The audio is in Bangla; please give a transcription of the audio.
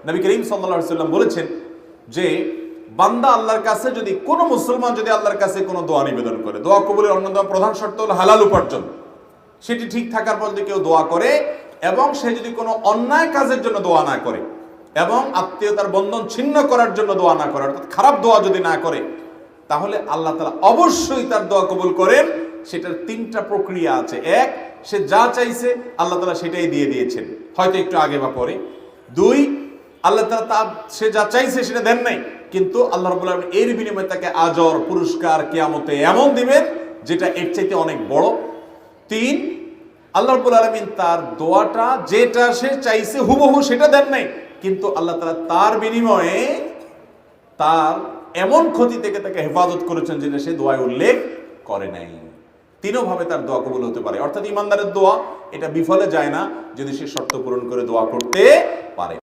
নবী করিম সাল্লাল্লাহু আলাইহি ওয়াসাল্লাম বলেছেন যে বান্দা আল্লাহর কাছে যদি কোনো মুসলমান যদি আল্লাহর কাছে কোনো দোয়া নিবেদন করে, দোয়া কবুলের অন্যতম প্রধান শর্ত হলো হালাল উপার্জন, সেটি ঠিক থাকার পর যদি কেউ দোয়া করে এবং সে যদি কোনো অন্যায় কাজের জন্য দোয়া না করে এবং আত্মীয়তার বন্ধন ছিন্ন করার জন্য দোয়া না করে, অর্থাৎ খারাপ দোয়া যদি না করে, তাহলে আল্লাহ তাআলা অবশ্যই তার দোয়া কবুল করেন। সেটার তিনটা প্রক্রিয়া আছে। এক, সে যা চাইছে আল্লাহ তাআলা সেটাই দিয়ে দিয়েছেন, হয়তো একটু আগে বা পরে। দুই, আল্লাহ তাআলা সে যা চাইছে সেটা দেন নাই, কিন্তু আল্লাহ রাব্বুল আলামিন এর বিনিময়ে তাকে আজর পুরস্কার কিয়ামতে এমন দিবেন যেটা এর চাইতে অনেক বড়। তিন, আল্লাহ রাব্বুল আলামিন তার দোয়াটা যেটা সে চাইছে হুবহু সেটা দেন নাই, কিন্তু আল্লাহ তাআলা তার বিনিময়ে তার এমন ক্ষতি থেকে তাকে হেফাজত করেছেন যেটা সে দোয়ায় উল্লেখ করে নাই। তিনভাবে তার দোয়া কবুল হতে পারে। অর্থাৎ ইমানদারের দোয়া এটা বিফলে যায় না যদি সে শর্ত পূরণ করে দোয়া করতে পারে।